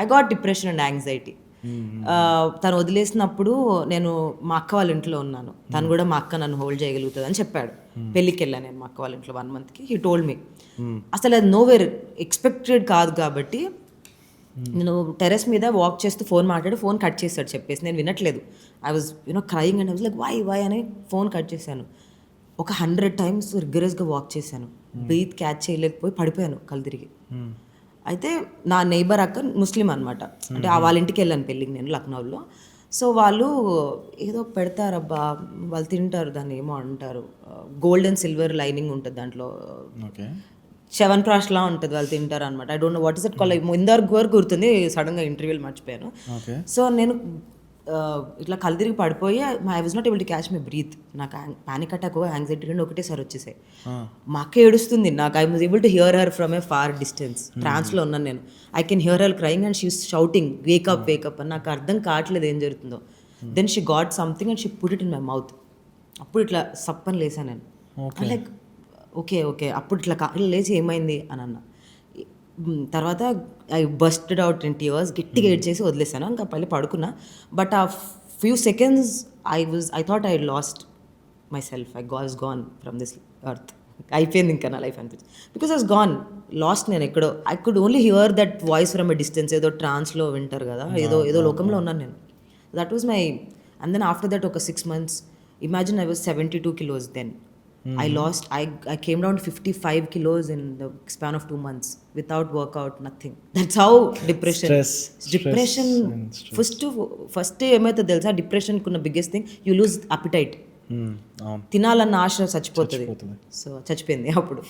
I got depression and anxiety. తను వదిలేసినప్పుడు నేను మా అక్క వాళ్ళ ఇంట్లో ఉన్నాను. తను కూడా మా అక్క నన్ను హోల్డ్ చేయగలుగుతుంది అని చెప్పాడు. పెళ్ళికి వెళ్ళాను నేను మా అక్క వాళ్ళ ఇంట్లో 1 monthకి. He told me. అసలు అది నోవేర్ ఎక్స్పెక్టెడ్ కాదు కాబట్టి నేను టెరెస్ మీద వాక్ చేస్తూ ఫోన్ మాట్లాడి ఫోన్ కట్ చేశాడు చెప్పేసి. నేను వినట్లేదు. I was crying and I was like why అని ఫోన్ కట్ చేశాను. ఒక 100 times రిగరస్గా వాక్ చేశాను. బ్రీత్ క్యాచ్ చేయలేకపోయి పడిపోయాను కళ్ళు తిరిగి. అయితే నా నైబర్ అక్క ముస్లిం అనమాట. అంటే వాళ్ళ ఇంటికి వెళ్ళాను పెళ్ళికి నేను లక్నోలో. సో వాళ్ళు ఏదో పెడతారబ్బా, వాళ్ళు తింటారు, దాన్ని ఏమో అంటారు, గోల్డ్ అండ్ సిల్వర్ లైనింగ్ ఉంటుంది దాంట్లో, లా ఉంటుంది, వాళ్ళు తింటారు అనమాట. I don't know what is it call. ఇంతవరకు వరకు గుర్తుంది, సడన్గా ఇంటర్వ్యూలు మర్చిపోయాను. సో నేను ఇట్లా కళ్ళు తిరిగి పడిపోయి I was not able to catch my breath. నాకు పానిక్ అటాక్, యాంగ్జైటీ రెండు ఒకటేసారి వచ్చేసాయి. మా అక్క ఏడుస్తుంది, నాకు I was able to hear her from a far distance. ట్రాన్స్లో ఉన్నాను నేను. I can hear her crying and she shouting wake up wake up అని. నాకు అర్థం కావట్లేదు ఏం జరుగుతుందో. Then she got something and she put it in my mouth. అప్పుడు ఇట్లా సప్పని లేసాను నేను. లైక్ ఓకే ఓకే, అప్పుడు ఇట్లా లేచి ఏమైంది అని అన్న. తర్వాత I busted out in tears. గట్టిగా ఏడ్చేసి వదిలేసాను. ఇంకా పల్లి పడుకున్నా. బట్ ఆ few seconds I thought I lost my self. I was gone from this earth. అయిపోయింది ఇంకా నా లైఫ్ అనిపించింది. Because I was gone, lost. నేను ఎక్కడో I could only hear that voice from a distance. ఏదో ట్రాన్స్లో వింటారు కదా, ఏదో లోకంలో ఉన్నాను నేను. That was my. And then after that ఒక 6 months, imagine I was 72 kilos దెన్. I came down to 55 kilos in the span of 2 months without workout, nothing. That's how depression. Depression first ఏమైతే తెలుసా, డిప్రెషన్ కున్న biggest thing, you lose appetite. తినాలన్న ఆశ చచ్చిపోతుంది. So చచ్చిపోయింది అప్పుడు.